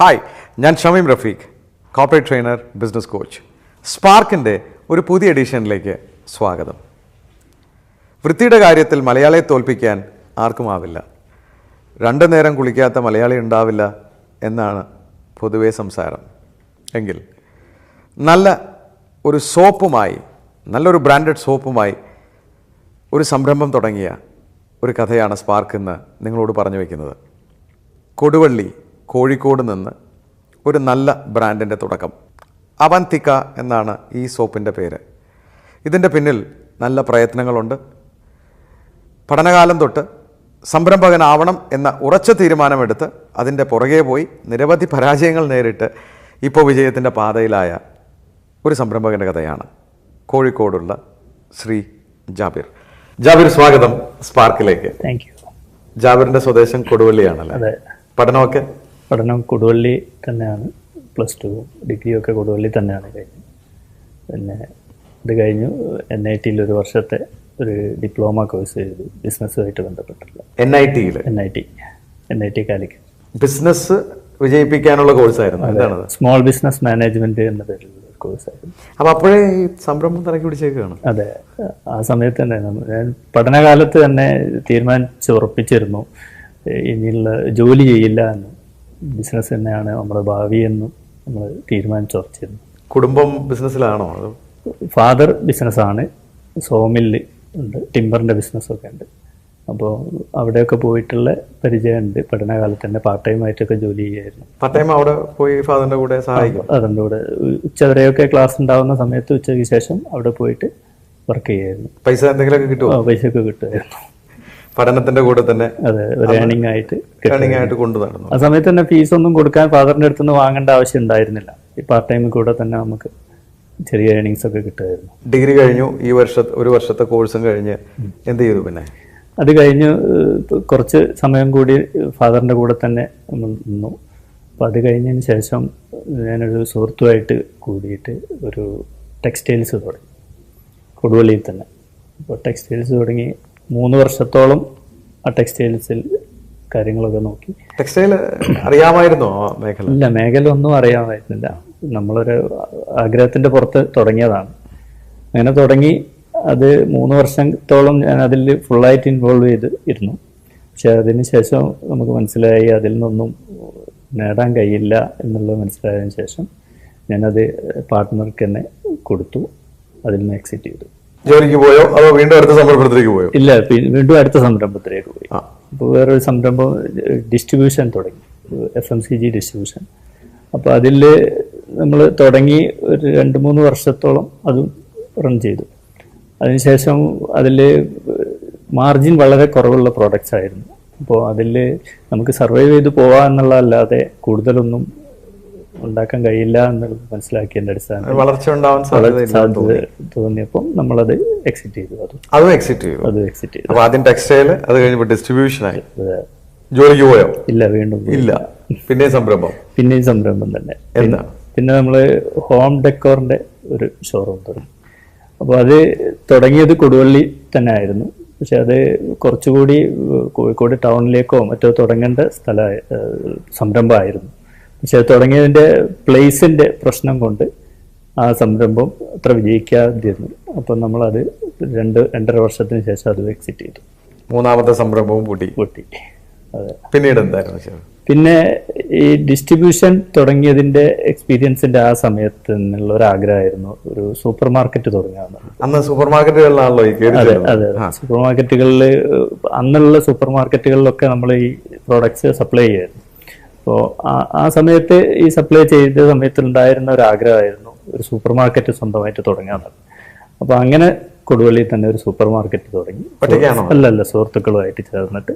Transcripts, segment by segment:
Hi, ഞാൻ Shameem Rafeeq, corporate trainer, business coach. സ്പാർക്കിൻ്റെ ഒരു പുതിയ എഡിഷനിലേക്ക് സ്വാഗതം. വൃത്തിയുടെ കാര്യത്തിൽ മലയാളിയെ തോൽപ്പിക്കാൻ ആർക്കുമാവില്ല. രണ്ടു നേരം കുളിക്കാത്ത മലയാളി ഉണ്ടാവില്ല എന്നാണ് പൊതുവെ സംസാരം. എങ്കിൽ നല്ല ഒരു സോപ്പുമായി, നല്ലൊരു ബ്രാൻഡഡ് സോപ്പുമായി ഒരു സംരംഭം തുടങ്ങിയ ഒരു കഥയാണ് സ്പാർക്ക് ഇന്ന് നിങ്ങളോട് പറഞ്ഞു വയ്ക്കുന്നത്. കൊടുവള്ളി, കോഴിക്കോട് നിന്ന് ഒരു നല്ല ബ്രാൻഡിൻ്റെ തുടക്കം. അവന്തിക എന്നാണ് ഈ സോപ്പിൻ്റെ പേര്. ഇതിൻ്റെ പിന്നിൽ നല്ല പ്രയത്നങ്ങളുണ്ട്. പഠനകാലം തൊട്ട് സംരംഭകനാവണം എന്ന ഉറച്ച തീരുമാനമെടുത്ത് അതിൻ്റെ പുറകെ പോയി നിരവധി പരാജയങ്ങൾ നേരിട്ട് ഇപ്പോൾ വിജയത്തിൻ്റെ പാതയിലായ ഒരു സംരംഭകൻ്റെ കഥയാണ് കോഴിക്കോടുള്ള ശ്രീ ജാബിർ. ജാബിർ, സ്വാഗതം സ്പാർക്കിലേക്ക്. Thank you. ജാബിറിൻ്റെ സ്വദേശം കൊടുവള്ളിയാണല്ലേ? അതെ. പഠനം കൊടുവള്ളി തന്നെയാണ്. +2 ഡിഗ്രിയൊക്കെ കൊടുവള്ളി തന്നെയാണ് കഴിഞ്ഞത്. പിന്നെ ഇത് കഴിഞ്ഞു NIT ഒരു വർഷത്തെ ഒരു ഡിപ്ലോമ കോഴ്സ് ചെയ്തു, ബിസിനസ്സുമായിട്ട് ബന്ധപ്പെട്ടുള്ള. NIT കാലിക്കറ്റ്. ബിസിനസ് വിജയിപ്പിക്കാനുള്ള കോഴ്സായിരുന്നു. എന്താണ്? സ്മോൾ ബിസിനസ് മാനേജ്മെന്റ് എന്ന പേരിലുള്ള കോഴ്സായിരുന്നു. അപ്പോൾ അപ്പോഴേ ഈ സംരംഭം തലക്കി പിടിച്ചേക്കാണ്? അതെ, ആ സമയത്ത് തന്നെ ഞാൻ പഠനകാലത്ത് തന്നെ തീരുമാനിച്ചുറപ്പിച്ചിരുന്നു ഇനിയുള്ള ജോലി ചെയ്യില്ല എന്ന്. ബിസിനസ് തന്നെയാണ് നമ്മുടെ ഭാവി എന്നും നമ്മൾ തീരുമാനിച്ചുറച്ചിരുന്നു. കുടുംബം ബിസിനസ്സിലാണോ? ഫാദർ ബിസിനസ്സാണ്, സോമില്ല് ഉണ്ട്, ടിമ്പറിൻ്റെ ബിസിനസ്സൊക്കെ ഉണ്ട്. അപ്പോൾ അവിടെയൊക്കെ പോയിട്ടുള്ള പരിചയമുണ്ട്. പഠനകാലത്ത് തന്നെ പാർട്ട് ടൈം ആയിട്ടൊക്കെ ജോലി ചെയ്യായിരുന്നു. പാർട്ട് ടൈം അവിടെ പോയി ഫാദറിൻ്റെ കൂടെ സഹായിക്കും? അതിൻ്റെ കൂടെ ഉച്ചവരെയൊക്കെ ക്ലാസ് ഉണ്ടാകുന്ന സമയത്ത് ഉച്ചയ്ക്ക് ശേഷം അവിടെ പോയിട്ട് വർക്ക് ചെയ്യായിരുന്നു. പൈസ എന്തെങ്കിലുമൊക്കെ കിട്ടുമോ? പൈസയൊക്കെ കിട്ടുമായിരുന്നു. പഠനത്തിന്റെ കൂടെ തന്നെ? അതെ, ഒരു ഏണിംഗ് ആയിട്ട് കൊണ്ടു നടന്നു. ആ സമയത്ത് തന്നെ ഫീസ് ഒന്നും കൊടുക്കാൻ ഫാദറിന്റെ അടുത്ത് നിന്ന് വാങ്ങേണ്ട ആവശ്യം ഉണ്ടായിരുന്നില്ല. ഈ പാർട്ട് ടൈം കൂടെ തന്നെ നമുക്ക് ചെറിയ ഏണിങ്സ് ഒക്കെ കിട്ടുമായിരുന്നു. ഡിഗ്രി കഴിഞ്ഞു, ഒരു വർഷത്തെ കോഴ്സും കഴിഞ്ഞ് എന്ത് ചെയ്തു? പിന്നെ അത് കഴിഞ്ഞ് കുറച്ച് സമയം കൂടി ഫാദറിന്റെ കൂടെ തന്നെ നിന്നു. അപ്പം അത് കഴിഞ്ഞതിന് ശേഷം ഞാനൊരു സുഹൃത്തുമായിട്ട് കൂടിയിട്ട് ഒരു ടെക്സ്റ്റൈൽസ് തുടങ്ങി കൊടുവള്ളിയിൽ തന്നെ. അപ്പോൾ ടെക്സ്റ്റൈൽസ് തുടങ്ങി 3 വർഷത്തോളം ആ ടെക്സ്റ്റൈൽസിൽ കാര്യങ്ങളൊക്കെ നോക്കി. ടെക്സ്റ്റൈൽ അറിയാമായിരുന്നോ മേഖല? ഇല്ല, മേഖല ഒന്നും അറിയാമായിരുന്നില്ല. നമ്മളൊരു ആഗ്രഹത്തിൻ്റെ പുറത്ത് തുടങ്ങിയതാണ്. അങ്ങനെ തുടങ്ങി അത് 3 വർഷത്തോളം ഞാൻ അതിൽ ഫുള്ളായിട്ട് ഇൻവോൾവ് ഇരുന്നു. പക്ഷെ അതിന് ശേഷം നമുക്ക് മനസ്സിലായി അതിൽ നിന്നൊന്നും നേടാൻ കഴിയില്ല എന്നുള്ളത് മനസ്സിലായതിനു ശേഷം ഞാനത് പാർട്ട്ണർക്ക് തന്നെ കൊടുത്തു. അതിൽ നിന്ന് എക്സിറ്റ് ചെയ്തു. ജോലിക്ക് പോയോ അതോ വീണ്ടും അടുത്ത സംരംഭത്തിലേക്ക് പോയോ? ഇല്ല, വീണ്ടും അടുത്ത സംരംഭത്തിലേക്ക് പോയി. അപ്പോൾ വേറൊരു സംരംഭം ഡിസ്ട്രിബ്യൂഷൻ തുടങ്ങി, FMCG ഡിസ്ട്രിബ്യൂഷൻ. അപ്പോൾ അതിൽ നമ്മൾ തുടങ്ങി ഒരു 2-3 വർഷത്തോളം അതും റൺ ചെയ്തു. അതിനുശേഷം അതിൽ മാർജിൻ വളരെ കുറവുള്ള പ്രോഡക്റ്റ്സ് ആയിരുന്നു. അപ്പോൾ അതിൽ നമുക്ക് സർവൈവ് ചെയ്ത് പോവാ എന്നുള്ളതല്ലാതെ കൂടുതലൊന്നും ഉണ്ടാക്കാൻ കഴിയില്ല എന്നുള്ളത് മനസ്സിലാക്കിയതിന്റെ അടിസ്ഥാനത്തിൽ വളർച്ച ഉണ്ടാവാൻ സാധ്യത തോന്നിയപ്പോൾ നമ്മളത് എക്സിറ്റ് ചെയ്തു. അതും എക്സിറ്റ് ചെയ്തു. അപ്പോൾ ആദ്യം ടെക്സ്റ്റൈൽ, അത് കഴിഞ്ഞപ്പോൾ ഡിസ്ട്രിബ്യൂഷൻ ആയി. ജോലിക്ക് പോയോ? ഇല്ല, വീണ്ടും ഇല്ല. പിന്നെയും സംരംഭം തന്നെ. പിന്നെ നമ്മള് ഹോം ഡെക്കോറിന്റെ ഒരു ഷോറൂം തുടങ്ങി. അപ്പോൾ അത് തുടങ്ങിയത് കൊടുവള്ളി തന്നെ ആയിരുന്നു. പക്ഷെ അത് കുറച്ചുകൂടി കോഴിക്കോട് ടൗണിലേക്കോ മറ്റോ തുടങ്ങേണ്ട സംരംഭമായിരുന്നു. പക്ഷെ തുടങ്ങിയതിൻ്റെ പ്ലേസിൻ്റെ പ്രശ്നം കൊണ്ട് ആ സംരംഭം അത്ര വിജയിക്കാതിരുന്നു. അപ്പം നമ്മളത് 2-2.5 വർഷത്തിന് ശേഷം അത് എക്സിറ്റ് ചെയ്തു. 3ാമത്തെ സംരംഭവും പൊട്ടി. അതെ. പിന്നീട് എന്തായിരുന്നു? പിന്നെ ഈ ഡിസ്ട്രിബ്യൂഷൻ തുടങ്ങിയതിൻ്റെ എക്സ്പീരിയൻസിൻ്റെ ആ സമയത്ത് നിന്നുള്ള ഒരു ആഗ്രഹമായിരുന്നു ഒരു സൂപ്പർ മാർക്കറ്റ് തുടങ്ങുക. അന്ന് സൂപ്പർ മാർക്കറ്റുകളിലാണല്ലോ? അതെ, സൂപ്പർ മാർക്കറ്റുകളിൽ അന്നുള്ള സൂപ്പർ മാർക്കറ്റുകളിലൊക്കെ നമ്മൾ ഈ പ്രോഡക്ട്സ് സപ്ലൈ ചെയ്യായിരുന്നു. അപ്പോൾ ആ സമയത്ത് ഈ സപ്ലൈ ചെയ്ത സമയത്ത് ഉണ്ടായിരുന്ന ഒരു ആഗ്രഹമായിരുന്നു ഒരു സൂപ്പർ മാർക്കറ്റ് സ്വന്തമായിട്ട് തുടങ്ങാമെന്നത്. അപ്പോൾ അങ്ങനെ കൊടുവള്ളിയിൽ തന്നെ ഒരു സൂപ്പർ മാർക്കറ്റ് തുടങ്ങി. അല്ലല്ല, സുഹൃത്തുക്കളുമായിട്ട് ചേർന്നിട്ട്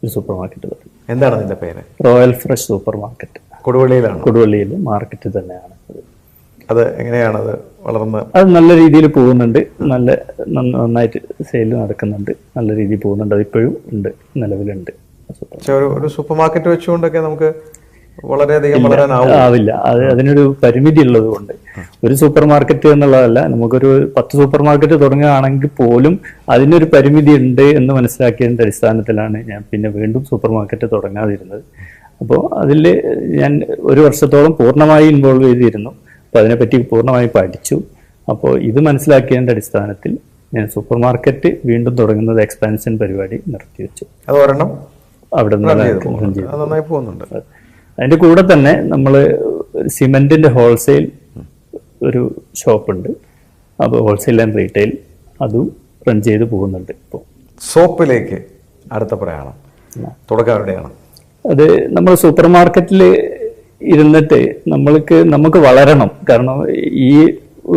ഒരു സൂപ്പർ മാർക്കറ്റ് തുടങ്ങി. എന്താണ് അതിന്റെ പേര്? Royal Fresh super market. കൊടുവള്ളിയിലാണ്? കൊടുവള്ളിയിൽ മാർക്കറ്റ് തന്നെയാണ്. അത് എങ്ങനെയാണ് അത് വളർന്ന്? അത് നല്ല രീതിയിൽ പോകുന്നുണ്ട്. നന്നായിട്ട് സെയിൽ നടക്കുന്നുണ്ട്. നല്ല രീതിയിൽ പോകുന്നുണ്ട്. അതിപ്പോഴും ഉണ്ട്, നിലവിലുണ്ട്. ഒരു സൂപ്പർ മാർക്കറ്റ് വെച്ചുകൊണ്ടൊക്കെ നമുക്ക് വളരെയധികം ആവില്ല. അതിനൊരു പരിമിതി ഉള്ളത് കൊണ്ട് ഒരു സൂപ്പർ മാർക്കറ്റ് എന്നുള്ളതല്ല, നമുക്കൊരു 10 സൂപ്പർ മാർക്കറ്റ് തുടങ്ങുകയാണെങ്കിൽ പോലും അതിനൊരു പരിമിതി ഉണ്ട് എന്ന് മനസ്സിലാക്കിയതിന്റെ അടിസ്ഥാനത്തിലാണ് ഞാൻ പിന്നെ വീണ്ടും സൂപ്പർ മാർക്കറ്റ് തുടങ്ങാതിരുന്നത്. അപ്പോൾ അതിൽ ഞാൻ ഒരു വർഷത്തോളം പൂർണ്ണമായി ഇൻവോൾവ് ചെയ്തിരുന്നു. അപ്പോൾ അതിനെപ്പറ്റി പൂർണ്ണമായി പഠിച്ചു. അപ്പോൾ ഇത് മനസ്സിലാക്കിയതിൻ്റെ അടിസ്ഥാനത്തിൽ ഞാൻ സൂപ്പർ മാർക്കറ്റ് വീണ്ടും തുടങ്ങുന്നത് എക്സ്പാൻഷൻ പരിപാടി നിർത്തിവെച്ചു. അത് ഒരെണ്ണം അവിടെ നിന്ന് നന്നായി പോകുന്നുണ്ട്. അതിൻ്റെ കൂടെ തന്നെ നമ്മൾ സിമെന്റിന്റെ ഹോൾസെയിൽ ഒരു ഷോപ്പുണ്ട്. അപ്പോൾ ഹോൾസെയിൽ ആൻഡ് റീറ്റെയിൽ അതും റൺ ചെയ്ത് പോകുന്നുണ്ട്. ഇപ്പോൾ സോപ്പിലേക്ക് അടുത്ത പ്രയാണം തുടക്കം എവിടെയാണ്? അത് നമ്മൾ സൂപ്പർ മാർക്കറ്റിൽ ഇരുന്നിട്ട് നമുക്ക് വളരണം. കാരണം ഈ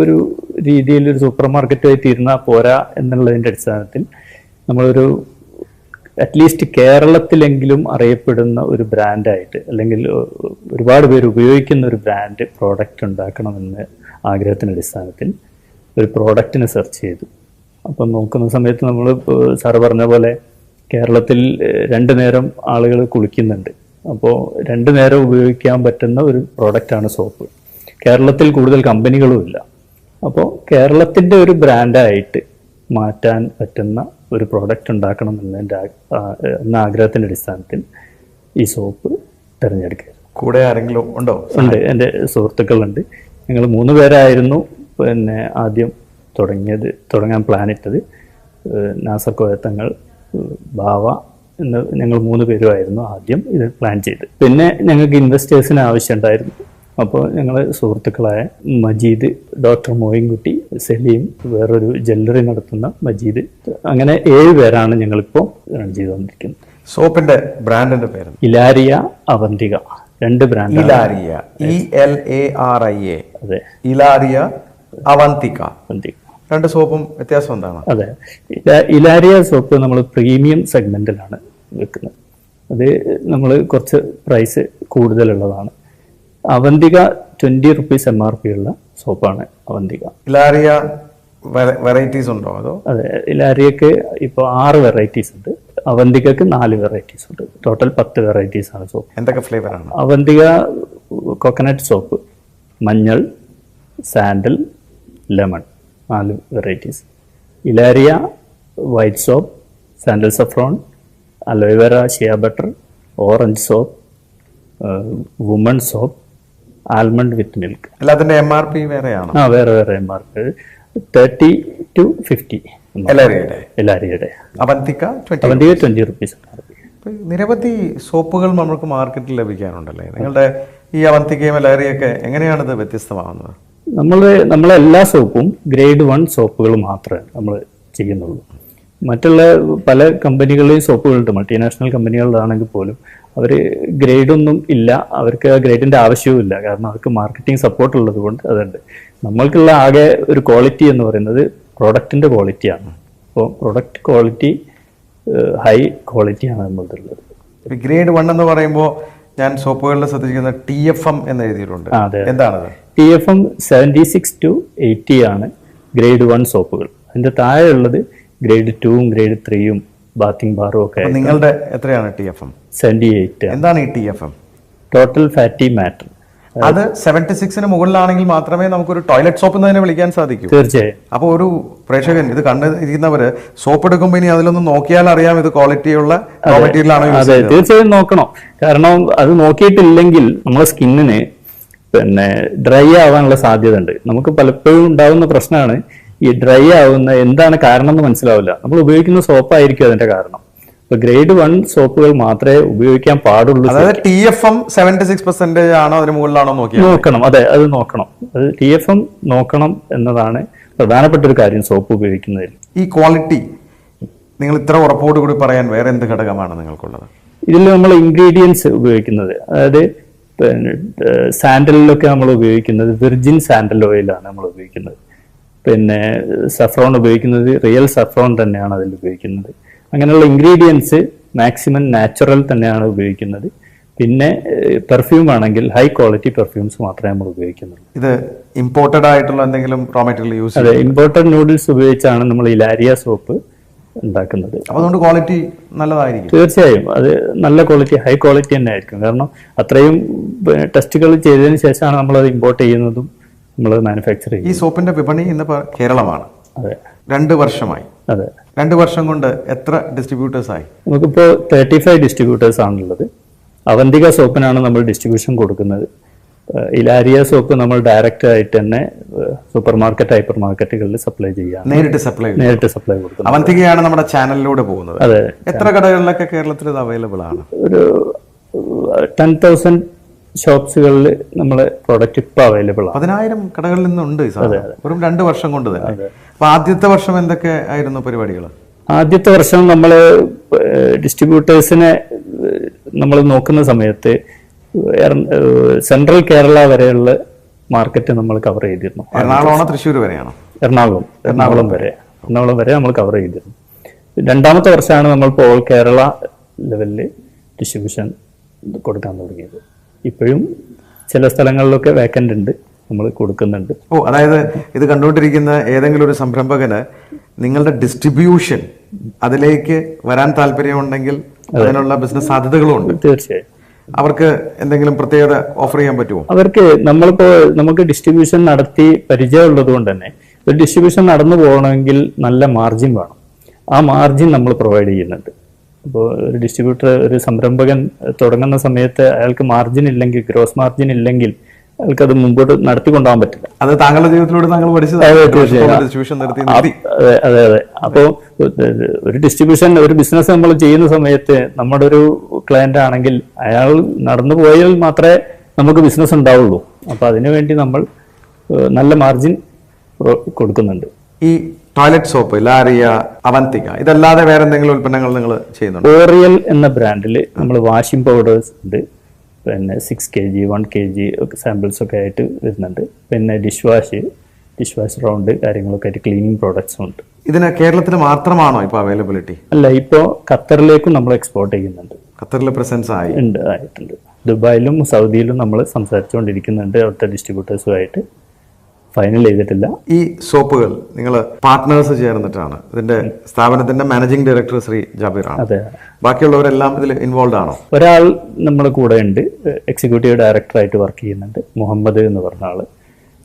ഒരു രീതിയിൽ ഒരു സൂപ്പർ മാർക്കറ്റായി തീരുന്നാൽ പോരാ എന്നുള്ളതിൻ്റെ അടിസ്ഥാനത്തിൽ നമ്മളൊരു അറ്റ്ലീസ്റ്റ് കേരളത്തിലെങ്കിലും അറിയപ്പെടുന്ന ഒരു ബ്രാൻഡായിട്ട്, അല്ലെങ്കിൽ ഒരുപാട് പേര് ഉപയോഗിക്കുന്ന ഒരു ബ്രാൻഡ് പ്രോഡക്റ്റ് ഉണ്ടാക്കണമെന്ന് ആഗ്രഹത്തിൻ്റെ അടിസ്ഥാനത്തിൽ ഒരു പ്രോഡക്റ്റിനെ സെർച്ച് ചെയ്തു. അപ്പം നോക്കുന്ന സമയത്ത് നമ്മൾ സാറ് പറഞ്ഞ പോലെ കേരളത്തിൽ 2 നേരം ആളുകൾ കുളിക്കുന്നുണ്ട്. അപ്പോൾ 2 നേരം ഉപയോഗിക്കാൻ പറ്റുന്ന ഒരു പ്രോഡക്റ്റാണ് സോപ്പ്. കേരളത്തിൽ കൂടുതൽ കമ്പനികളും ഇല്ല. അപ്പോൾ കേരളത്തിൻ്റെ ഒരു ബ്രാൻഡായിട്ട് മാറ്റാൻ പറ്റുന്ന ഒരു പ്രോഡക്റ്റ് ഉണ്ടാക്കണം എന്ന ആഗ്രഹത്തിൻ്റെ അടിസ്ഥാനത്തിൽ ഈ സോപ്പ് തിരഞ്ഞെടുക്കുക. കൂടെ ആരെങ്കിലും ഉണ്ടോ? ഉണ്ട്, എൻ്റെ സുഹൃത്തുക്കളുണ്ട്. ഞങ്ങൾ 3 പേരായിരുന്നു ആദ്യം തുടങ്ങാൻ പ്ലാൻ ഇട്ടത്. നാസർ കോയത്തങ്ങൾ, ബാവ എന്ന് ഞങ്ങൾ 3 പേരുമായിരുന്നു ആദ്യം ഇത് പ്ലാൻ ചെയ്ത്. പിന്നെ ഞങ്ങൾക്ക് ഇൻവെസ്റ്റേഴ്സിന് ആവശ്യമുണ്ടായിരുന്നു. അപ്പോൾ ഞങ്ങൾ സുഹൃത്തുക്കളായ മജീദ്, ഡോക്ടർ മോയിൻകുട്ടി, സലീം, വേറൊരു ജ്വല്ലറി നടത്തുന്ന മജീദ്, അങ്ങനെ 7 പേരാണ് ഞങ്ങളിപ്പോൾ റൺ ചെയ്തുകൊണ്ടിരിക്കുന്നത്. സോപ്പിന്റെ ബ്രാൻഡിന്റെ പേര് ഇലാരിയ, അവന്തിക, 2 ബ്രാൻഡ്. ഇലാരിയ, ELARIA. അതെ. ഇലാരിയ, അവന്തിക. 2 സോപ്പും വ്യത്യാസം എന്താണ്? അതെ, ഇലാരിയ സോപ്പ് നമ്മൾ പ്രീമിയം സെഗ്മെന്റിലാണ് വെക്കുന്നത്. അത് നമ്മൾ കുറച്ച് പ്രൈസ് കൂടുതലുള്ളതാണ്. അവന്തിക 20 റുപ്പീസ് MRP ഉള്ള സോപ്പാണ് അവന്തിക. ഇലാരിയ വെറൈറ്റീസ് ഉണ്ടോ അതോ? അതെ, ഇലാരിയക്ക് ഇപ്പോൾ 6 വെറൈറ്റീസ് ഉണ്ട്. അവന്തികക്ക് 4 വെറൈറ്റീസ് ഉണ്ട്. ടോട്ടൽ 10 വെറൈറ്റീസ് ആണ് സോപ്പ്. എന്തൊക്കെ ഫ്ലേവറാണ്? അവന്തിക കോക്കനട്ട് സോപ്പ്, മഞ്ഞൾ, sandal, lemon, 4 varieties. Ilaria white soap, sandal saffron, aloe vera shea butter, orange soap, woman soap, almond with milk. എല്ലാത്തിന്റെ MRP വേറെയാണ്? വേറെ MRP 30 to 50. എല്ലാരിയുടെ. അവന്തിക 20 റുപ്പീസ്. നിരവധി സോപ്പുകൾ നമുക്ക് മാർക്കറ്റിൽ ലഭിക്കാനുണ്ടല്ലേ? നിങ്ങളുടെ ഈ അവന്തികയും എല്ലാരിയൊക്കെ എങ്ങനെയാണിത് വ്യത്യസ്തമാവുന്നത്? നമ്മളെല്ലാ സോപ്പും ഗ്രേഡ് 1 സോപ്പുകൾ മാത്രമേ നമ്മൾ ചെയ്യുന്നുള്ളൂ. മറ്റുള്ള പല കമ്പനികളിലെയും സോപ്പുകളുണ്ട്, മൾട്ടിനാഷണൽ കമ്പനികളിലാണെങ്കിൽ പോലും അവർ ഗ്രേഡൊന്നും ഇല്ല. അവർക്ക് ആ ഗ്രേഡിൻ്റെ ആവശ്യവും ഇല്ല. കാരണം അവർക്ക് മാർക്കറ്റിംഗ് സപ്പോർട്ട് ഉള്ളത് കൊണ്ട് അതുണ്ട്. നമ്മൾക്കുള്ള ആകെ ഒരു ക്വാളിറ്റി എന്ന് പറയുന്നത് പ്രൊഡക്റ്റിൻ്റെ ക്വാളിറ്റിയാണ്. അപ്പോൾ പ്രൊഡക്റ്റ് ക്വാളിറ്റി ഹൈ ക്വാളിറ്റിയാണ് നമ്മളുള്ളത്. ഗ്രേഡ് 1 എന്ന് പറയുമ്പോൾ ഞാൻ സോപ്പുകളിൽ ശ്രദ്ധിക്കുന്ന TFM എന്ന് എഴുതിയിട്ടുണ്ട്. എന്താണത്? TFM 76 to 80 ആണ് ഗ്രേഡ് 1 സോപ്പുകൾ. അതിൻ്റെ താഴെയുള്ളത് ഗ്രേഡ് 2ഉം ഗ്രേഡ് 3ഉം ബാത്തിങ് ബാറും ഒക്കെ. നിങ്ങളുടെ എത്രയാണ് TFM? 78. എന്താണ് ഈ TFM? Total fatty matter. അത് 76ന് മുകളിലാണെങ്കിൽ മാത്രമേ നമുക്കൊരു ടോയ്ലറ്റ് സോപ്പ് എന്ന് തന്നെ വിളിക്കാൻ സാധിക്കൂ. തീർച്ചയായും. അപ്പോൾ ഒരു പ്രേക്ഷകൻ ഇത് കണ്ടിരിക്കുന്നവര് സോപ്പ് എടുക്കുമ്പോൾ ഇനി അതിലൊന്ന് നോക്കിയാൽ അറിയാം ഇത് ക്വാളിറ്റിയുള്ള മെറ്റീരിയലാണ്. അതെ, തീർച്ചയായും നോക്കണം. കാരണം അത് നോക്കിയിട്ടില്ലെങ്കിൽ നമ്മുടെ സ്കിന്നിന് ഡ്രൈ ആവാനുള്ള സാധ്യത ഉണ്ട്. നമുക്ക് പലപ്പോഴും ഉണ്ടാകുന്ന പ്രശ്നമാണ് ഈ ഡ്രൈ ആവുന്ന എന്താണ് കാരണം എന്ന് മനസ്സിലാവില്ല. നമ്മൾ ഉപയോഗിക്കുന്ന സോപ്പായിരിക്കും അതിന്റെ കാരണം. ഇപ്പൊ ഗ്രേഡ് 1 സോപ്പുകൾ മാത്രമേ ഉപയോഗിക്കാൻ പാടുള്ളൂ. അതായത് TFM 76% ആണോ അതിന് മുകളിലാണോ നോക്കണം. അതെ, അത് നോക്കണം. അത് TFM നോക്കണം എന്നതാണ് പ്രധാനപ്പെട്ട ഒരു കാര്യം സോപ്പ് ഉപയോഗിക്കുന്നതിൽ. ഈ ക്വാളിറ്റി നിങ്ങൾ ഇത്ര ഉറപ്പോട് കൂടി പറയാൻ വേറെ എന്ത് ഘടകമാണ് നിങ്ങൾക്കുള്ളത്? ഇതിൽ നമ്മൾ ഇൻഗ്രീഡിയൻസ് ഉപയോഗിക്കുന്നത്, അതായത് സാൻഡലിലൊക്കെ നമ്മൾ ഉപയോഗിക്കുന്നത് വിർജിൻ സാൻഡൽ ഓയിലാണ് നമ്മൾ ഉപയോഗിക്കുന്നത്. പിന്നെ സഫ്രോൺ ഉപയോഗിക്കുന്നത് റിയൽ സഫ്രോൺ തന്നെയാണ് അതിൽ ഉപയോഗിക്കുന്നത്. അങ്ങനെയുള്ള ഇൻഗ്രീഡിയൻസ് മാക്സിമം നാച്ചുറൽ തന്നെയാണ് ഉപയോഗിക്കുന്നത്. പിന്നെ പെർഫ്യൂം ആണെങ്കിൽ ഹൈ ക്വാളിറ്റി പെർഫ്യൂംസ് മാത്രമേ നമ്മൾ ഉപയോഗിക്കുന്നുള്ളൂ. ഇത് ഇമ്പോർട്ടഡ് ആയിട്ടുള്ള എന്തെങ്കിലും റോ മെറ്റീരിയൽ യൂസ്? അതെ, ഇമ്പോർട്ടഡ് നൂഡിൽസ് ഉപയോഗിച്ചാണ് നമ്മൾ ഇലാരിയ സോപ്പ് ഉണ്ടാക്കുന്നത്. അതുകൊണ്ട് ക്വാളിറ്റി നല്ലതായിരിക്കും. തീർച്ചയായും അത് നല്ല ക്വാളിറ്റി, ഹൈ ക്വാളിറ്റി തന്നെ ആയിരിക്കും. കാരണം അത്രയും ടെസ്റ്റുകൾ ചെയ്തതിന് ശേഷമാണ് നമ്മളത് ഇമ്പോർട്ട് ചെയ്യുന്നതും നമ്മൾ മാനുഫാക്ചർ ചെയ്യും. ഈ സോപ്പിന്റെ വിപണി ഇന്ന് കേരളമാണ്. അതെ, 2 വർഷമായി. അതെ, 2 വർഷം കൊണ്ട് എത്ര ഡിസ്ട്രിബ്യൂട്ടേഴ്സ് ആയി? നമുക്കിപ്പോൾ 35 ഡിസ്ട്രിബ്യൂട്ടേഴ്സ് ആണുള്ളത്. അവന്തിക സോപ്പിനാണ് നമ്മൾ ഡിസ്ട്രിബ്യൂഷൻ കൊടുക്കുന്നത്. ഇലാരിയ സോപ്പ് നമ്മൾ ഡയറക്റ്റ് ആയിട്ട് തന്നെ സൂപ്പർ മാർക്കറ്റ്, ഹൈപ്പർ മാർക്കറ്റുകളിൽ സപ്ലൈ ചെയ്യാം, നേരിട്ട് സപ്ലൈ കൊടുക്കുന്നത്. അവന്തികയാണ് നമ്മുടെ ചാനലിലൂടെ പോകുന്നത്. അതെ. എത്ര കടകളിലൊക്കെ കേരളത്തിൽ ഇത് അവൈലബിൾ ആണ്? ഒരു 10,000 ഷോപ്സുകളിൽ നമ്മളെ പ്രോഡക്റ്റ് ഇപ്പൊ അവൈലബിൾ ആണ്. 10,000 കടകളിൽ നിന്നുണ്ട് വെറും 2 വർഷം കൊണ്ട് തന്നെ. അപ്പൊ ആദ്യത്തെ വർഷം എന്തൊക്കെ ആയിരുന്നു പരിപാടികൾ? ആദ്യത്തെ വർഷം നമ്മൾ ഡിസ്ട്രിബ്യൂട്ടേഴ്സിനെ നമ്മൾ നോക്കുന്ന സമയത്ത് സെൻട്രൽ കേരള വരെയുള്ള മാർക്കറ്റ് നമ്മൾ കവർ ചെയ്തിരുന്നു. എറണാകുളം, തൃശ്ശൂർ വരെയാണോ? എറണാകുളം വരെ നമ്മൾ കവർ ചെയ്തിരുന്നു. രണ്ടാമത്തെ വർഷമാണ് നമ്മൾ ഓൾ കേരള ലെവലിൽ ഡിസ്ട്രിബ്യൂഷൻ കൊടുക്കാൻ തുടങ്ങിയത്. ഇപ്പോഴും ചില സ്ഥലങ്ങളിലൊക്കെ വേക്കൻ്റ് ഉണ്ട്, നമ്മൾ കൊടുക്കുന്നുണ്ട്. അതായത് ഇത് കണ്ടുകൊണ്ടിരിക്കുന്ന ഏതെങ്കിലും ഒരു സംരംഭകന് നിങ്ങളുടെ ഡിസ്ട്രിബ്യൂഷൻ അതിലേക്ക് വരാൻ താല്പര്യമുണ്ടെങ്കിൽ അതിനുള്ള ബിസിനസ് സാധ്യതകളും ഉണ്ട്. തീർച്ചയായും. അവർക്ക് എന്തെങ്കിലും പ്രത്യേകത ഓഫർ ചെയ്യാൻ പറ്റുമോ? അവർക്ക് നമുക്ക് ഡിസ്ട്രിബ്യൂഷൻ നടത്തി പരിചയമുള്ളത് കൊണ്ട് തന്നെ ഒരു ഡിസ്ട്രിബ്യൂഷൻ നടന്നു പോകണമെങ്കിൽ നല്ല മാർജിൻ വേണം. ആ മാർജിൻ നമ്മൾ പ്രൊവൈഡ് ചെയ്യുന്നുണ്ട്. അപ്പോൾ ഒരു ഡിസ്ട്രിബ്യൂട്ടർ, ഒരു സംരംഭകൻ തുടങ്ങുന്ന സമയത്ത് അയാൾക്ക് മാർജിൻ ഇല്ലെങ്കിൽ, ഗ്രോസ് മാർജിൻ ഇല്ലെങ്കിൽ അയാൾക്ക് അത് മുമ്പോട്ട് നടത്തിക്കൊണ്ടുപോകാൻ പറ്റില്ല. അത് താങ്കളുടെ ജീവിതത്തിലൂടെ താങ്കൾ പഠിച്ചത്. അതെ. അപ്പോൾ ഒരു ഡിസ്ട്രിബ്യൂഷൻ, ഒരു ബിസിനസ് നമ്മൾ ചെയ്യുന്ന സമയത്ത് നമ്മുടെ ഒരു ക്ലയന്റ് ആണെങ്കിൽ അയാൾ നടന്നു പോയാൽ മാത്രമേ നമുക്ക് ബിസിനസ് ഉണ്ടാവുള്ളൂ. അപ്പൊ അതിനുവേണ്ടി നമ്മൾ നല്ല മാർജിൻ കൊടുക്കുന്നുണ്ട്. ഈ ടോയ്ലറ്റ് സോപ്പ്, ലാരിയ, അവന്തിക ഇതല്ലാതെ വേറെ എന്തെങ്കിലും ഉൽപ്പന്നങ്ങൾ നിങ്ങൾ ചെയ്യുന്നുണ്ട്? ഓറിയൽ എന്ന ബ്രാൻഡിൽ നമ്മൾ വാഷിംഗ് പൗഡേഴ്സ് ഉണ്ട്, പിന്നെ 6 kg 1 kg ഒക്കെ സാമ്പിൾസ് ഒക്കെ ആയിട്ട് വരുന്നുണ്ട്. പിന്നെ ഡിഷ് വാഷ് റൗണ്ട് കാര്യങ്ങളൊക്കെ ആയിട്ട് ക്ലീനിങ് പ്രോഡക്ട്സും ഉണ്ട്. ഇതിന് കേരളത്തിൽ മാത്രമാണോ ഇപ്പൊ അവൈലബിലിറ്റി? അല്ല, ഇപ്പോൾ ഖത്തറിലേക്കും നമ്മൾ എക്സ്പോർട്ട് ചെയ്യുന്നുണ്ട്. ഖത്തറിലെ പ്രസൻസ് ആയിട്ടുണ്ട്. ദുബായിലും സൗദിയിലും നമ്മൾ സംസാരിച്ചുകൊണ്ടിരിക്കുന്നുണ്ട്. അവിടുത്തെ ഡിസ്ട്രിബ്യൂട്ടേഴ്സുമായിട്ട് ഫൈനൽ ചെയ്തിട്ടില്ല. ഈ സോപ്പുകൾ നിങ്ങൾ പാർട്ട്നേഴ്സ് ചേർന്നിട്ടാണ്? ഇതിന്റെ സ്ഥാപനത്തിന്റെ മാനേജിംഗ് ഡയറക്ടർ ശ്രീ ജാബിറാണ്. അതെ. ബാക്കിയുള്ളവരെല്ലാം ഇതിൽ ഇൻവോൾവ് ആണോ? ഒരാൾ നമ്മുടെ കൂടെ ഉണ്ട്, എക്സിക്യൂട്ടീവ് ഡയറക്ടറായിട്ട് വർക്ക് ചെയ്യുന്നുണ്ട്, മുഹമ്മദ് എന്ന് പറഞ്ഞ ആള്.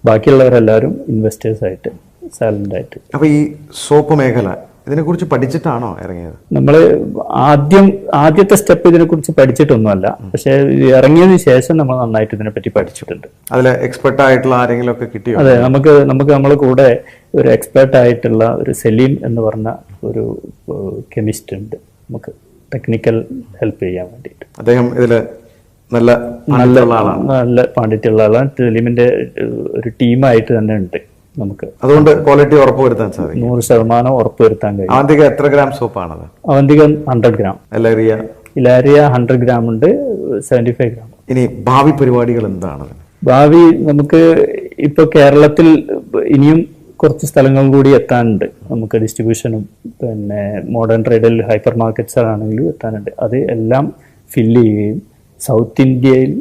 ബാക്കിയുള്ളവരെല്ലാവരും ഇൻവെസ്റ്റേഴ്സ് ആയിട്ട്, സൈലന്റ് ആയിട്ട്. അപ്പൊ ഈ സോപ്പ് മേഖല ഇതിനെക്കുറിച്ച് പഠിച്ചിട്ടാണോ ഇറങ്ങിയത്? നമ്മൾ ആദ്യത്തെ സ്റ്റെപ്പ് ഇതിനെക്കുറിച്ച് പഠിച്ചിട്ടൊന്നുമല്ല, പക്ഷെ ഇറങ്ങിയതിനു ശേഷം നമ്മൾ നന്നായിട്ട് ഇതിനെപ്പറ്റി പഠിച്ചിട്ടുണ്ട്. അതിൽ എക്സ്പെർട്ട് ആയിട്ടുള്ള ആരെങ്കിലും ഒക്കെ കിട്ടിയോ? അതെ, നമുക്ക് നമ്മളെ കൂടെ ഒരു എക്സ്പെർട്ട് ആയിട്ടുള്ള ഒരു സലീം എന്ന് പറഞ്ഞ ഒരു കെമിസ്റ്റ് ഉണ്ട്, നമുക്ക് ടെക്നിക്കൽ ഹെൽപ്പ് ചെയ്യാൻ വേണ്ടിയിട്ട്. അദ്ദേഹം ഇതിൽ നല്ല പാണ്ഡിത്യമുള്ള ആളാണ്. സലീമിന്റെ ഒരു ടീമായിട്ട് തന്നെ ഉണ്ട് നമുക്ക്. അതുകൊണ്ട് ക്വാളിറ്റി ഉറപ്പുവരുത്താൻ സാധിക്കും, 100% ഉറപ്പുവരുത്താൻ കഴിയും. അവന്തിക എത്ര ഗ്രാം സോപ്പാണത്? അവന്തിക 100 ഗ്രാം, ഇലാരിയ 100 ഗ്രാം ഉണ്ട്, 75 ഗ്രാം. ഇനി ഭാവി പരിപാടികൾ എന്താണ്? ഭാവി നമുക്ക് ഇപ്പൊ കേരളത്തിൽ ഇനിയും കുറച്ച് സ്ഥലങ്ങൾ കൂടി എത്താനുണ്ട്. നമുക്ക് ഡിസ്ട്രിബ്യൂഷനും പിന്നെ മോഡേൺ ട്രേഡിൽ ഹൈപ്പർ മാർക്കറ്റ്സ് ആണെങ്കിലും എത്താനുണ്ട്. അത് എല്ലാം ഫില്ല് ചെയ്യുകയും സൗത്ത് ഇന്ത്യയിൽ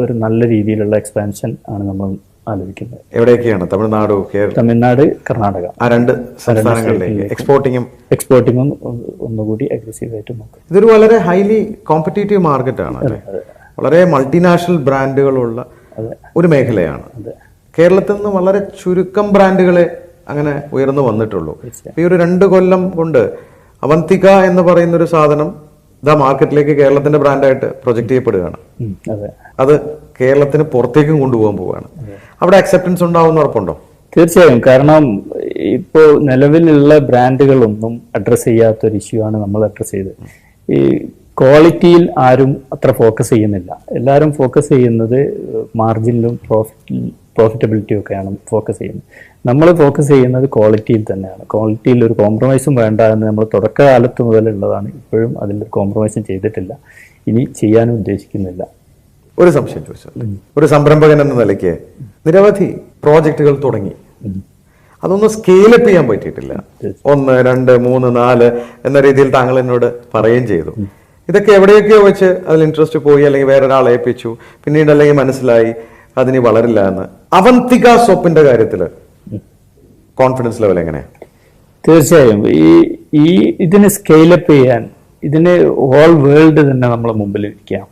ഒരു നല്ല രീതിയിലുള്ള എക്സ്പാൻഷൻ ആണ് നമ്മൾ ആലോചിക്കുന്നത്. എവിടെയൊക്കെയാണ്? തമിഴ്നാട്, കർണാടക, ആ 2 സംസ്ഥാനങ്ങളിലേക്ക് എക്സ്പോർട്ടിങ്ങും ഒന്നുകൂടി അഗ്രസീവ് ആയിട്ട് നോക്കും. ഇതൊരു വളരെ ഹൈലി കോമ്പറ്റീറ്റീവ് മാർക്കറ്റ് ആണ്, വളരെ മൾട്ടിനാഷണൽ ബ്രാൻഡുകളുള്ള ഒരു മേഖലയാണ്. കേരളത്തിൽ നിന്ന് വളരെ ചുരുക്കം ബ്രാൻഡുകളെ അങ്ങനെ ഉയർന്നു വന്നിട്ടുള്ളൂ. ഈ ഒരു 2 കൊല്ലം കൊണ്ട് അവന്തിക എന്ന് പറയുന്ന ഒരു സാധനം മാർക്കറ്റിലേക്ക് കേരളത്തിന്റെ ബ്രാൻഡായിട്ട് പ്രൊജക്ട് ചെയ്യപ്പെടുകയാണ്. അത് കേരളത്തിന് പുറത്തേക്കും കൊണ്ടുപോകാൻ പോവുകയാണ്. അവിടെ അക്സെപ്റ്റൻസ് ഉണ്ടാവുന്ന ഉറപ്പുണ്ടോ? തീർച്ചയായും. കാരണം ഇപ്പോൾ നിലവിലുള്ള ബ്രാൻഡുകളൊന്നും അഡ്രസ് ചെയ്യാത്തൊരു ഇഷ്യൂ ആണ് നമ്മൾ അഡ്രസ് ചെയ്തത്. ഈ ക്വാളിറ്റിയിൽ ആരും അത്ര ഫോക്കസ് ചെയ്യുന്നില്ല. എല്ലാവരും ഫോക്കസ് ചെയ്യുന്നത് മാർജിനിലും പ്രോഫിറ്റബിലിറ്റിയും ഒക്കെയാണ് ഫോക്കസ് ചെയ്യുന്നത്. നമ്മൾ ഫോക്കസ് ചെയ്യുന്നത് ക്വാളിറ്റിയിൽ തന്നെയാണ്. ക്വാളിറ്റിയിൽ ഒരു കോംപ്രമൈസും വേണ്ട എന്ന് നമ്മൾ തുടക്കകാലത്ത് മുതലുള്ളതാണ്. ഇപ്പോഴും അതിലൊരു കോംപ്രമൈസും ചെയ്തിട്ടില്ല, ഇനി ചെയ്യാനും ഉദ്ദേശിക്കുന്നില്ല. ഒരു സംശയം ചോദിച്ചാൽ, ഒരു സംരംഭകൻ എന്ന നിലയ്ക്ക് നിരവധി പ്രോജക്റ്റുകൾ തുടങ്ങി, അതൊന്നും സ്കെയിലപ്പ് ചെയ്യാൻ പറ്റിയിട്ടില്ല. 1, 2, 3, 4 എന്ന രീതിയിൽ താങ്കൾ എന്നോട് പറയുകയും ചെയ്തു. ഇതൊക്കെ എവിടെയൊക്കെയോ വെച്ച് അതിൽ ഇൻട്രസ്റ്റ് പോയി, അല്ലെങ്കിൽ വേറൊരാളെ ഏൽപ്പിച്ചു, പിന്നീട് അല്ലെങ്കിൽ മനസ്സിലായി അതിന് വളരില്ല എന്ന്. അവന്തിക സോപ്പിന്റെ കാര്യത്തിൽ കോൺഫിഡൻസ് ലെവൽ എങ്ങനെയാണ്? തീർച്ചയായും ഇതിന് സ്കെയിലപ്പ് ചെയ്യാൻ, ഇതിന് ഹോൾ വേൾഡ് തന്നെ നമ്മളെ മുമ്പിൽ ഇരിക്കാം.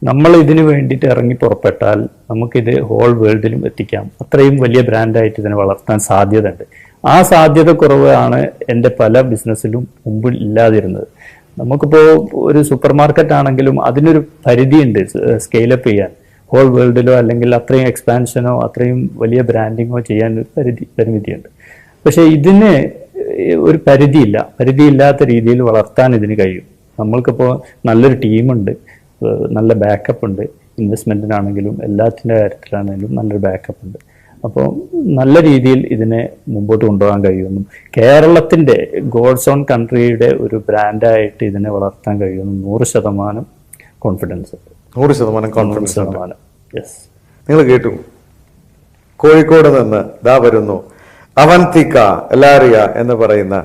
നമ്മൾ ഇതിനു വേണ്ടിയിട്ട് ഇറങ്ങി പുറപ്പെട്ടാൽ നമുക്കിത് ഹോൾ വേൾഡിലും എത്തിക്കാം. അത്രയും വലിയ ബ്രാൻഡായിട്ട് ഇതിനെ വളർത്താൻ സാധ്യത ഉണ്ട്. ആ സാധ്യത കുറവാണ് എൻ്റെ പല ബിസിനസ്സിലും മുമ്പിൽ ഇല്ലാതിരുന്നത്. നമുക്കിപ്പോൾ ഒരു സൂപ്പർ മാർക്കറ്റ് ആണെങ്കിലും അതിനൊരു പരിധിയുണ്ട് സ്കെയിലപ്പ് ചെയ്യാൻ. ഹോൾ വേൾഡിലോ അല്ലെങ്കിൽ അത്രയും എക്സ്പാൻഷനോ അത്രയും വലിയ ബ്രാൻഡിങ്ങോ ചെയ്യാൻ ഒരു പരിമിതിയുണ്ട്. പക്ഷെ ഇതിന് ഒരു പരിധിയില്ലാത്ത രീതിയിൽ വളർത്താൻ ഇതിന് കഴിയും. നമ്മൾക്കിപ്പോൾ നല്ലൊരു ടീമുണ്ട്, നല്ല ബാക്കപ്പ് ഉണ്ട്, ഇൻവെസ്റ്റ്മെന്റിനാണെങ്കിലും എല്ലാത്തിൻ്റെ കാര്യത്തിലാണെങ്കിലും നല്ലൊരു ബാക്കപ്പ് ഉണ്ട്. അപ്പോൾ നല്ല രീതിയിൽ ഇതിനെ മുമ്പോട്ട് കൊണ്ടുപോകാൻ കഴിയുമെന്നും കേരളത്തിൻ്റെ ഗോഡ്സ് ഓൺ കൺട്രിയുടെ ഒരു ബ്രാൻഡായിട്ട് ഇതിനെ വളർത്താൻ കഴിയുമെന്നും 100% കോൺഫിഡൻസ്. 100% കോൺഫിഡൻസ്. യെസ്. നിങ്ങൾ കേട്ടു, കോഴിക്കോട് നിന്ന് ദാ വരുന്നു അവന്തിക എലാറിയ എന്ന് പറയുന്ന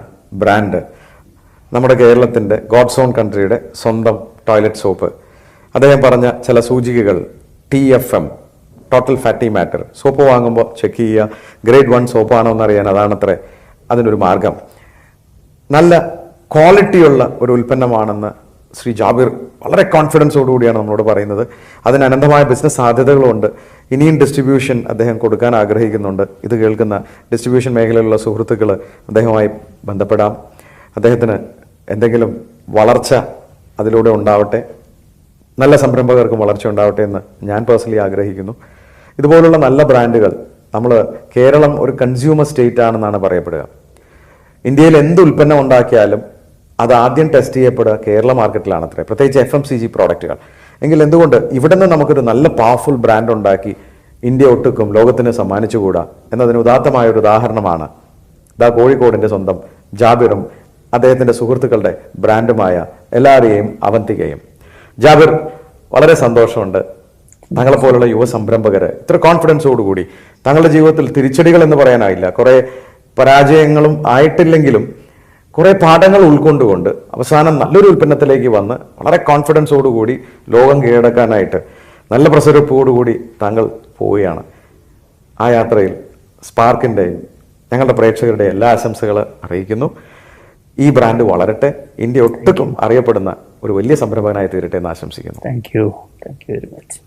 ബ്രാൻഡ്, നമ്മുടെ കേരളത്തിൻ്റെ ഗോഡ്സ് ഓൺ കൺട്രിയുടെ സ്വന്തം ടോയ്ലറ്റ് സോപ്പ്. അദ്ദേഹം പറഞ്ഞ ചില സൂചികകൾ: TFM, total fatty matter. Soap വാങ്ങുമ്പോൾ ചെക്ക് ചെയ്യുക, ഗ്രേഡ് 1 സോപ്പാണോ എന്നറിയാൻ അതാണത്രേ അതിനൊരു മാർഗം. നല്ല ക്വാളിറ്റിയുള്ള ഒരു ഉൽപ്പന്നമാണെന്ന് ശ്രീ ജാബിർ വളരെ കോൺഫിഡൻസോടുകൂടിയാണ് നമ്മളോട് പറയുന്നത്. അതിന് അനന്തമായ ബിസിനസ് സാധ്യതകളുണ്ട്. ഇനിയും ഡിസ്ട്രിബ്യൂഷൻ അദ്ദേഹം കൊടുക്കാൻ ആഗ്രഹിക്കുന്നുണ്ട്. ഇത് കേൾക്കുന്ന ഡിസ്ട്രിബ്യൂഷൻ മേഖലയിലുള്ള സുഹൃത്തുക്കൾ അദ്ദേഹവുമായി ബന്ധപ്പെടാം. അദ്ദേഹത്തിന് എന്തെങ്കിലും വളർച്ച അതിലൂടെ ഉണ്ടാവട്ടെ, നല്ല സംരംഭകർക്കും വളർച്ച ഉണ്ടാവട്ടെ എന്ന് ഞാൻ പേഴ്സണലി ആഗ്രഹിക്കുന്നു. ഇതുപോലുള്ള നല്ല ബ്രാൻഡുകൾ, നമ്മൾ കേരളം ഒരു കൺസ്യൂമർ സ്റ്റേറ്റ് ആണെന്നാണ് പറയപ്പെടുക. ഇന്ത്യയിൽ എന്ത് ഉൽപ്പന്നം ഉണ്ടാക്കിയാലും അത് ആദ്യം ടെസ്റ്റ് ചെയ്യപ്പെടുക കേരള മാർക്കറ്റിലാണ് അത്രേ, പ്രത്യേകിച്ച് FMCG പ്രോഡക്റ്റുകൾ. എങ്കിൽ എന്തുകൊണ്ട് ഇവിടെ നിന്ന് നമുക്കൊരു നല്ല പവർഫുൾ ബ്രാൻഡ് ഉണ്ടാക്കി ഇന്ത്യ ഒട്ടുക്കും ലോകത്തിന് സമ്മാനിച്ചുകൂടാ എന്നതിന് ഉദാത്തമായ ഒരു ഉദാഹരണമാണ് ദാ കോഴിക്കോടിൻ്റെ സ്വന്തം ജാബിറും അദ്ദേഹത്തിൻ്റെ സുഹൃത്തുക്കളുടെ ബ്രാൻഡുമായ എലാറിയയും അവന്തികയും. ജാബിർ, വളരെ സന്തോഷമുണ്ട് താങ്കളെപ്പോലുള്ള യുവ സംരംഭകർ ഇത്ര കോൺഫിഡൻസോടുകൂടി താങ്കളുടെ ജീവിതത്തിൽ തിരിച്ചടികൾ എന്ന് പറയാനായില്ല, കുറേ പരാജയങ്ങളും ആയിട്ടില്ലെങ്കിലും കുറേ പാഠങ്ങൾ ഉൾക്കൊണ്ടുകൊണ്ട് അവസാനം നല്ലൊരു ഉൽപ്പന്നത്തിലേക്ക് വന്ന് വളരെ കോൺഫിഡൻസോടുകൂടി ലോകം കീഴടക്കാനായിട്ട് നല്ല പ്രസരിപ്പോടുകൂടി താങ്കൾ പോവുകയാണ്. ആ യാത്രയിൽ സ്പാർക്കിൻ്റെയും ഞങ്ങളുടെ പ്രേക്ഷകരുടെ എല്ലാ ആശംസകൾ അറിയിക്കുന്നു. ഈ ബ്രാൻഡ് വളരട്ടെ, ഇന്ത്യ ഒട്ടുക്കും അറിയപ്പെടുന്ന ഒരു വലിയ സംരംഭകനായി തീരട്ടെ എന്ന് ആശംസിക്കുന്നു. Thank you very much.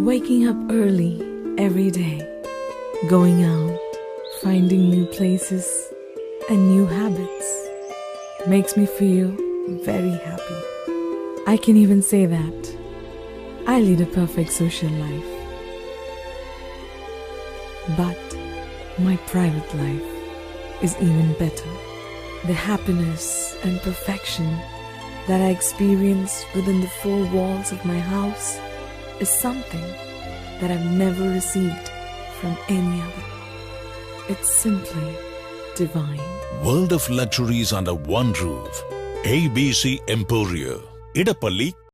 Waking up early every day, going out, finding new places and new habits makes me feel very happy. I can even say that I lead a perfect social life. But my private life is even better. The happiness and perfection that I experience within the four walls of my house is something that I've never received from any other. It's simply divine. World of luxuries under one roof. ABC Emporia, Idapalli,